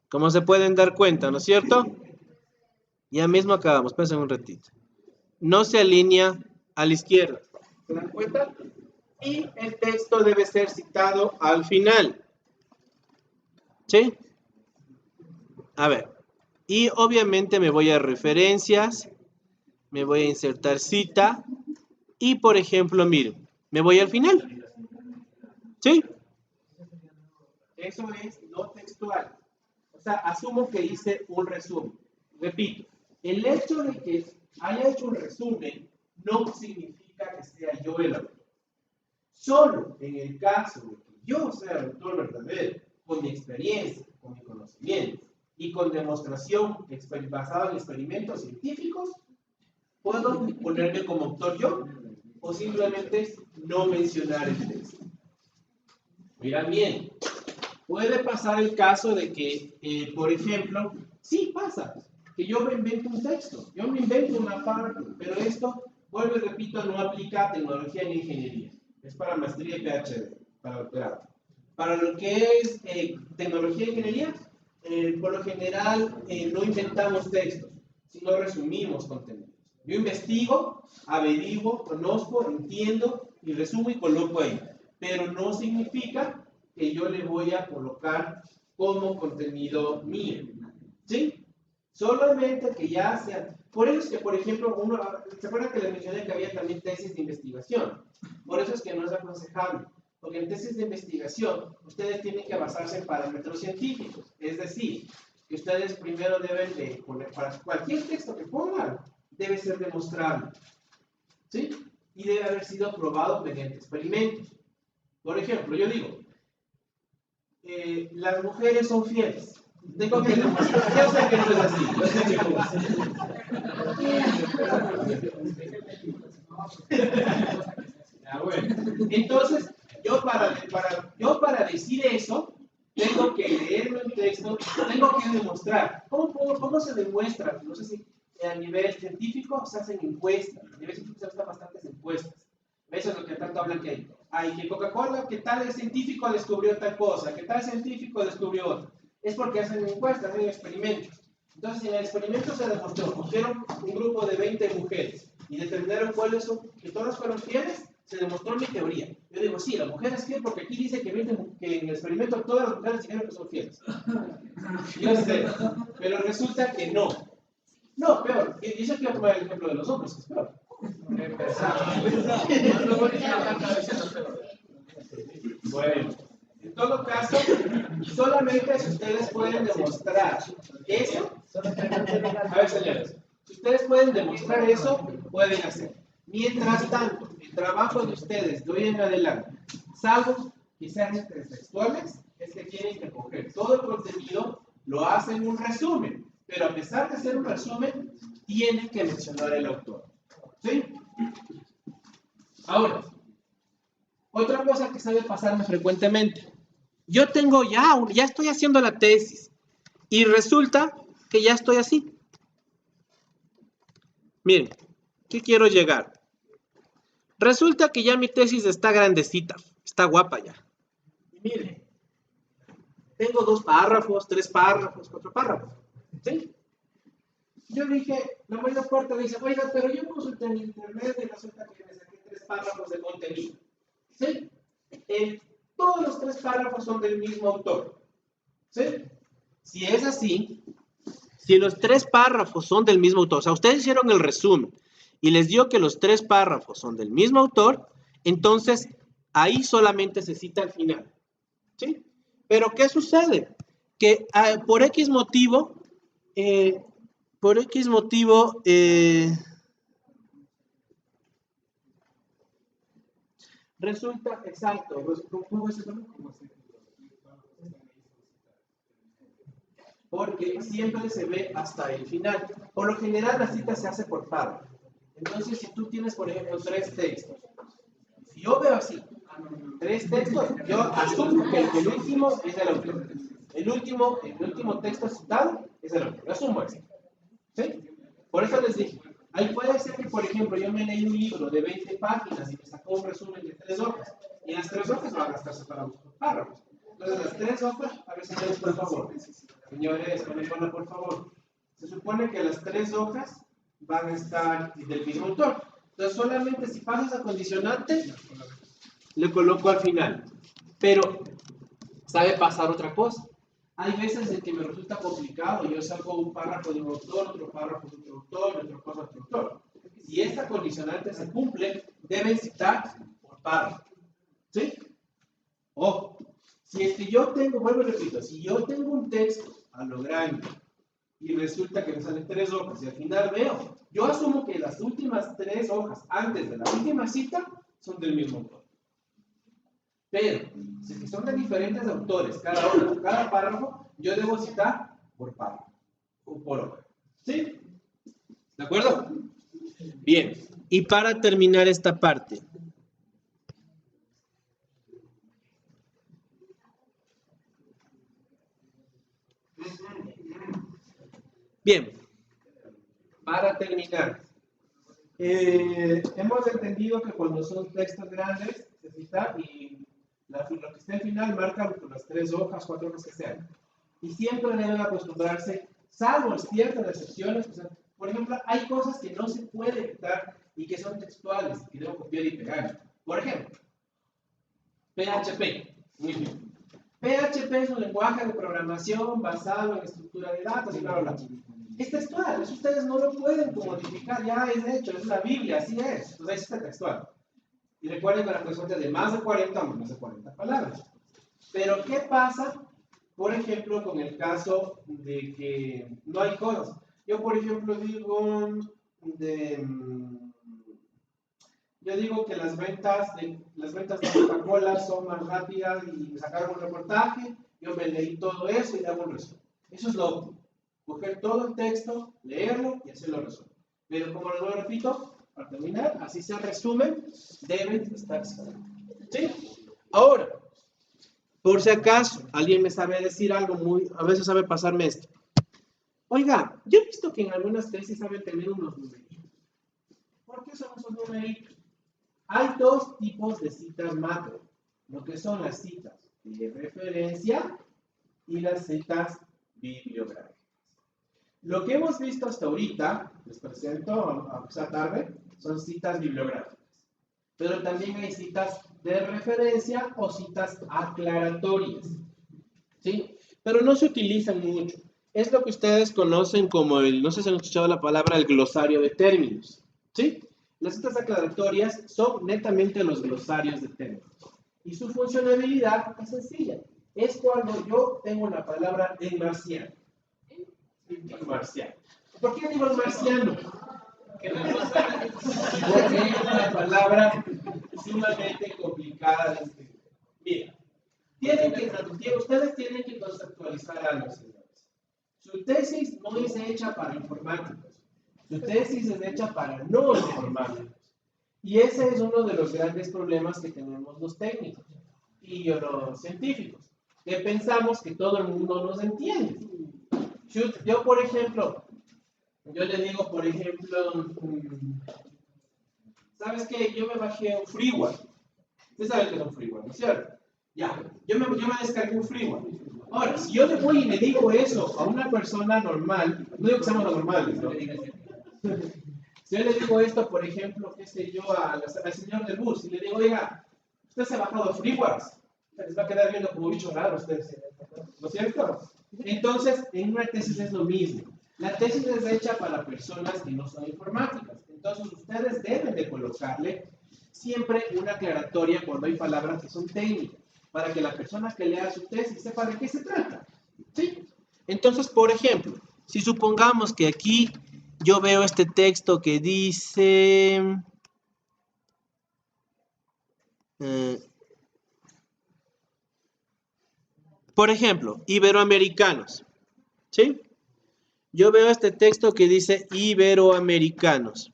Como se pueden dar cuenta, ¿no es cierto? Ya mismo acabamos, esperen un ratito. No se alinea a la izquierda. ¿Se dan cuenta? Y el texto debe ser citado al final. ¿Sí? A ver. Y obviamente me voy a referencias, me voy a insertar cita y, por ejemplo, miren, me voy al final. ¿Sí? Eso es no textual. O sea, asumo que hice un resumen. Repito, el hecho de que haya hecho un resumen no significa que sea yo el autor. Solo en el caso de que yo sea el autor verdadero, con mi experiencia, con mi conocimiento y con demostración basada en experimentos científicos, puedo ponerme como autor yo o simplemente no mencionar el texto. Mira bien, puede pasar el caso de que, por ejemplo, sí pasa, que yo me invento un texto, yo me invento una parte, pero esto, vuelvo y repito, no aplica a tecnología ni ingeniería. Es para maestría y PhD, para doctorado. Para lo que es tecnología e ingeniería, por lo general no inventamos textos, sino resumimos contenidos. Yo investigo, averiguo, conozco, entiendo y resumo y coloco ahí. Pero no significa que yo le voy a colocar como contenido mío. ¿Sí? Solamente que ya sea. Por eso es que, por ejemplo, ¿se acuerdan que les mencioné que había también tesis de investigación? Por eso es que no es aconsejable. Porque en tesis de investigación, ustedes tienen que basarse en parámetros científicos. Es decir, que ustedes primero deben de poner, para cualquier texto que pongan, debe ser demostrable. ¿Sí? Y debe haber sido probado mediante experimentos. Por ejemplo, yo digo, las mujeres son fieles. Tengo que demostrar. Yo sé que no es así. Yo sé que no es así. Bueno. Entonces, yo para decir eso, tengo que leerme el texto, tengo que demostrar. ¿Cómo se demuestra? No sé si a nivel científico se hacen encuestas. A nivel científico se hacen bastantes encuestas. Eso es lo que tanto hablan que hay que Coca-Cola, que tal científico descubrió tal cosa, que tal científico descubrió otra. Es porque hacen encuestas, hacen experimentos. Entonces, en el experimento se demostró, cogieron un grupo de 20 mujeres y determinaron cuáles son, que todas fueron fieles, se demostró mi teoría. Yo digo, sí, la mujer es fiel porque aquí dice que en el experimento todas las mujeres dijeron que son fieles. Yo sé, pero resulta que no. No, peor. Y yo quiero tomar el ejemplo de los hombres, que es peor. Bueno, en todo caso, solamente si ustedes pueden demostrar eso, a ver señores, si ustedes pueden demostrar eso, pueden hacer. Mientras tanto, el trabajo de ustedes de hoy en adelante, salvo que sean textuales, es que tienen que coger todo el contenido, lo hacen un resumen, pero a pesar de hacer un resumen, tienen que mencionar el autor. ¿Sí? Ahora, otra cosa que sabe pasarme frecuentemente. Yo tengo ya estoy haciendo la tesis y resulta que ya estoy así. Miren, ¿qué quiero llegar? Resulta que ya mi tesis está grandecita, está guapa ya. Y miren, tengo 2 párrafos, 3 párrafos, 4 párrafos. ¿Sí? Yo dije, la mayor parte dice, oiga, pero yo consulté en internet y resulta que me saqué 3 párrafos de contenido. ¿Sí? Todos los 3 párrafos son del mismo autor. ¿Sí? Si es así, si los 3 párrafos son del mismo autor, o sea, ustedes hicieron el resumen y les dio que los 3 párrafos son del mismo autor, entonces ahí solamente se cita al final. ¿Sí? Pero ¿qué sucede? Que por X motivo, resulta, exacto, ¿cómo es eso? Porque siempre se ve hasta el final. Por lo general, la cita se hace por párrafo. Entonces, si tú tienes, por ejemplo, 3 textos, si yo veo así, 3 textos, yo asumo que el último es el autor. El último texto citado es el autor. Yo asumo eso. ¿Sí? Por eso les dije, ahí puede ser que, por ejemplo, yo me leí un libro de 20 páginas y me sacó un resumen de 3 hojas. Y en las 3 hojas van a estar separados por párrafos. Entonces, las 3 hojas, a ver, señores, por favor. Señores, por favor. Se supone que las 3 hojas van a estar del mismo autor. Entonces, solamente si pasas a condicionante, le coloco al final. Pero, ¿sabe pasar otra cosa? Hay veces en que me resulta complicado, yo saco un párrafo de un autor, otro párrafo de otro autor, otra cosa de otro autor. Si esta condicionante se cumple, deben citar por párrafo. ¿Sí? Ojo, si es que yo tengo, vuelvo y repito, si yo tengo un texto a lo grande y resulta que me salen 3 hojas y al final veo, yo asumo que las últimas 3 hojas antes de la última cita son del mismo autor. Pero, si son de diferentes autores, cada párrafo, yo debo citar por párrafo o por hoja. ¿Sí? ¿De acuerdo? Bien. Y para terminar esta parte. Bien. Para terminar. Hemos entendido que cuando son textos grandes, se cita y lo que esté al final marca las 3 hojas, 4 hojas que sean. Y siempre deben acostumbrarse, salvo ciertas excepciones, o sea, por ejemplo, hay cosas que no se puede evitar y que son textuales, que debo copiar y pegar. Por ejemplo, PHP. Muy bien. PHP es un lenguaje de programación basado en estructura de datos y bla, bla, bla. Es textual, eso ustedes no lo pueden modificar, ya es hecho, es la Biblia, así es. Entonces, es textual. Y recuerden que la persona es de más de 40 o menos de 40 palabras. Pero, ¿qué pasa, por ejemplo, con el caso de que no hay cosas? Yo, por ejemplo, digo que las ventas de Coca-Cola son más rápidas y me sacaron un reportaje yo me leí todo eso y le hago un resumen. Eso es lo óptimo. Coger todo el texto, leerlo y hacerlo resumen. Pero como lo repito, para terminar, así se resumen, deben estar escritos. ¿Sí? Ahora, por si acaso, alguien me sabe decir algo a veces sabe pasarme esto. Oiga, yo he visto que en algunas tesis saben tener unos numeritos. ¿Por qué son esos numeritos? Hay dos tipos de citas macro, lo que son las citas de referencia y las citas bibliográficas. Lo que hemos visto hasta ahorita, les presento, aunque sea tarde, son citas bibliográficas. Pero también hay citas de referencia o citas aclaratorias. ¿Sí? Pero no se utilizan mucho. Es lo que ustedes conocen como no sé si han escuchado la palabra, el glosario de términos. ¿Sí? Las citas aclaratorias son netamente los glosarios de términos. Y su funcionalidad es sencilla. Es cuando yo tengo una palabra en marciano. En marciano. ¿Por qué digo en marciano? Porque es una palabra sumamente complicada de escribir. Mira, ustedes tienen que conceptualizar algo, señores. Su tesis no es hecha para informáticos. Su tesis es hecha para no informáticos. Y ese es uno de los grandes problemas que tenemos los técnicos y los científicos, que pensamos que todo el mundo nos entiende. Yo, por ejemplo, yo le digo, por ejemplo, ¿sabes qué? Yo me bajé un freeware. Usted sabe que es un freeware, ¿no es cierto? Ya, yo me descargué un freeware. Ahora, si yo le voy y le digo eso a una persona normal, no digo que seamos normales, ¿no? Si yo le digo esto, por ejemplo, qué sé yo, al señor del bus, y le digo, oiga, usted se ha bajado freewares, les va a quedar viendo como bichos raros ustedes, ¿no es cierto? Entonces, en una tesis es lo mismo. La tesis es hecha para personas que no son informáticas. Entonces, ustedes deben de colocarle siempre una aclaratoria cuando hay palabras que son técnicas, para que la persona que lea su tesis sepa de qué se trata. ¿Sí? Entonces, por ejemplo, si supongamos que aquí yo veo este texto que dice... por ejemplo, iberoamericanos. ¿Sí? Yo veo este texto que dice iberoamericanos.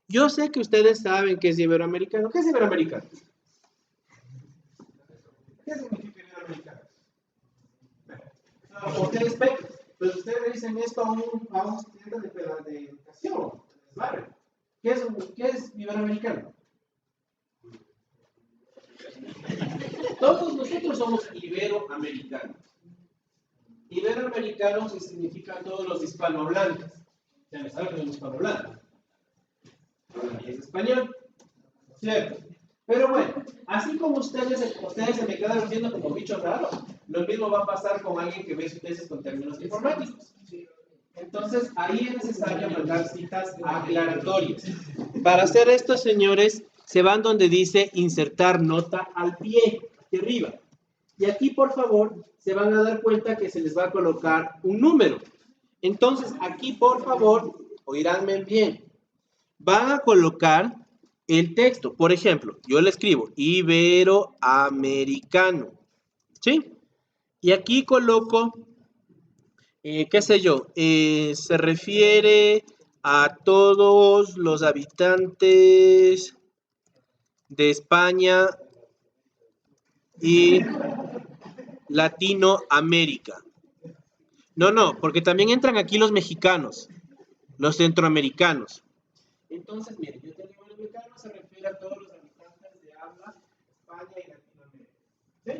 Yo sé que ustedes saben qué es iberoamericano. ¿Qué es iberoamericano? ¿Qué significa iberoamericano? Ustedes ven, pues ustedes dicen esto a un estudiante de educación. ¿Vale? ¿Qué es iberoamericano? Todos nosotros somos iberoamericanos. Iberoamericanos significan todos los hispanohablantes. Ya me saben que son hispanohablantes. Y es español. ¿Cierto? Pero bueno, así como ustedes se me quedan viendo como bichos raros, lo mismo va a pasar con alguien que ve sus tesis con términos informáticos. Entonces, ahí es necesario mandar citas aclaratorias. Para hacer esto, señores, se van donde dice insertar nota al pie, de arriba. Y aquí, por favor, se van a dar cuenta que se les va a colocar un número. Entonces, aquí, por favor, oiránme bien, van a colocar el texto. Por ejemplo, yo le escribo iberoamericano, ¿sí? Y aquí coloco, qué sé yo, se refiere a todos los habitantes de España y Latinoamérica. No, porque también entran aquí los mexicanos, los centroamericanos. Entonces, miren, yo tengo iberoamericano, se refiere a todos los habitantes de habla España y Latinoamérica. ¿Sí?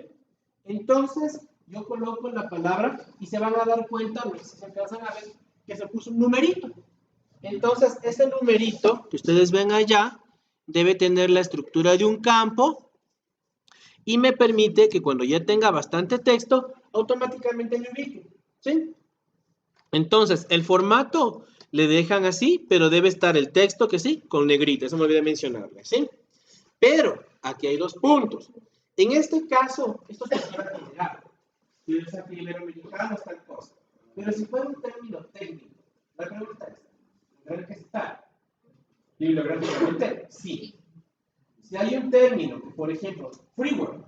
Entonces, yo coloco la palabra y se van a dar cuenta, no sé si se alcanzan a ver, que se puso un numerito. Entonces, ese numerito que ustedes ven allá debe tener la estructura de un campo y me permite que cuando ya tenga bastante texto, automáticamente me ubique. ¿Sí? Entonces, el formato le dejan así, pero debe estar el texto que sí, con negrita, eso me olvidé mencionarle, ¿sí? Pero, aquí hay dos puntos. En este caso, esto es para general. Si es aquí iberoamericano, es tal cosa. Pero si fuera un término técnico, la pregunta es, ¿tendrá que estar bibliográficamente? Sí. Si hay un término, por ejemplo, freeware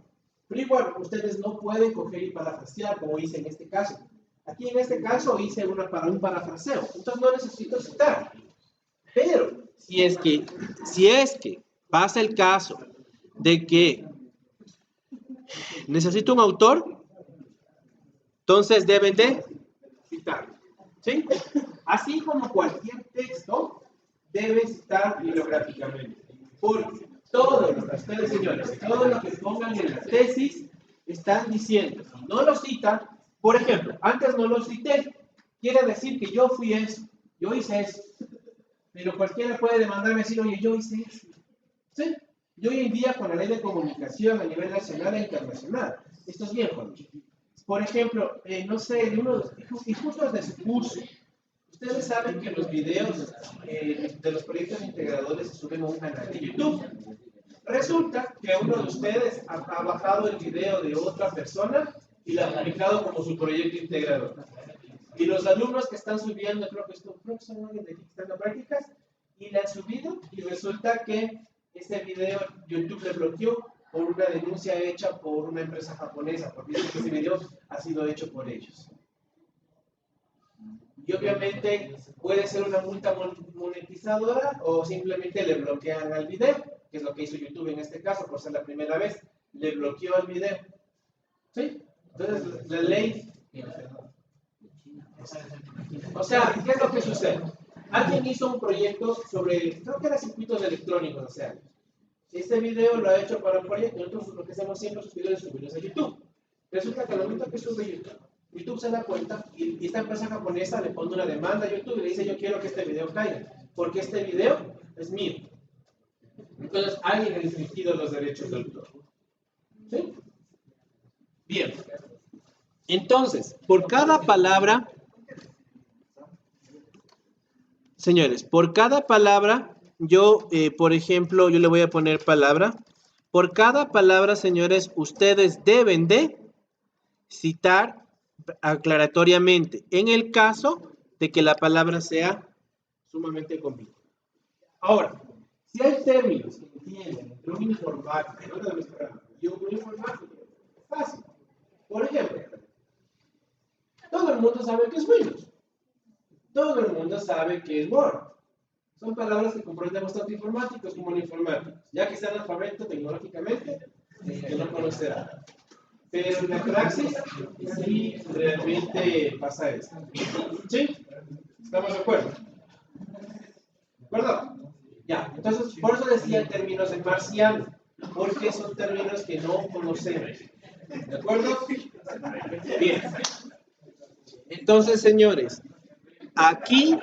Pero igual, ustedes no pueden coger y parafrasear como hice en este caso. Aquí en este caso hice un parafraseo, entonces no necesito citar. Pero si es que pasa el caso de que necesito un autor, entonces deben de citar. ¿Sí? Así como cualquier texto debe citar bibliográficamente. Porque todo lo que ustedes, señores, todo lo que pongan en la tesis, están diciendo. Si no lo citan, por ejemplo, antes no lo cité, quiere decir que yo fui eso, yo hice eso. Pero cualquiera puede demandarme y decir, oye, yo hice eso. ¿Sí? Y hoy en día, con la ley de comunicación a nivel nacional e internacional, esto es bien, Juan. Por ejemplo, no sé, y justo desde su curso, ustedes saben que los videos de los proyectos integradores se suben a un canal de YouTube. Resulta que uno de ustedes ha bajado el video de otra persona y lo ha publicado como su proyecto integrador. Y los alumnos que están subiendo, creo que son alguien de aquí que están en prácticas, y le han subido, y resulta que este video YouTube le bloqueó por una denuncia hecha por una empresa japonesa, porque dice que ese video ha sido hecho por ellos. Y obviamente puede ser una multa monetizadora o simplemente le bloquean al video, que es lo que hizo YouTube en este caso, por ser la primera vez, le bloqueó el video. ¿Sí? Entonces la ley... O sea, ¿qué es lo que sucede? Alguien hizo un proyecto sobre, creo que era circuitos electrónicos hace años. Este video lo ha hecho para un proyecto, nosotros lo que hacemos siempre es subirlos a YouTube. Resulta que al momento que sube YouTube se da cuenta y esta empresa japonesa le pone una demanda a YouTube y le dice, yo quiero que este video caiga, porque este video es mío. Entonces alguien ha infringido los derechos de autor. ¿Sí? Bien. Entonces, por cada palabra, señores, por cada palabra, yo, por ejemplo, yo le voy a poner palabra. Por cada palabra, señores, ustedes deben de citar aclaratoriamente, en el caso de que la palabra sea sumamente compleja. Ahora, si hay términos que entienden entre un informático y un informático, es fácil. Por ejemplo, todo el mundo sabe que es Windows. Todo el mundo sabe que es Word. Son palabras que comprendemos tanto informáticos como no informáticos. Ya que sean alfabeto tecnológicamente, que no conocerán. Pero en la praxis, sí realmente pasa esto. ¿Sí? ¿Estamos de acuerdo? ¿De acuerdo? Ya, entonces, por eso decía términos en marciano, porque son términos que no conocemos. ¿De acuerdo? Bien. Entonces, señores, aquí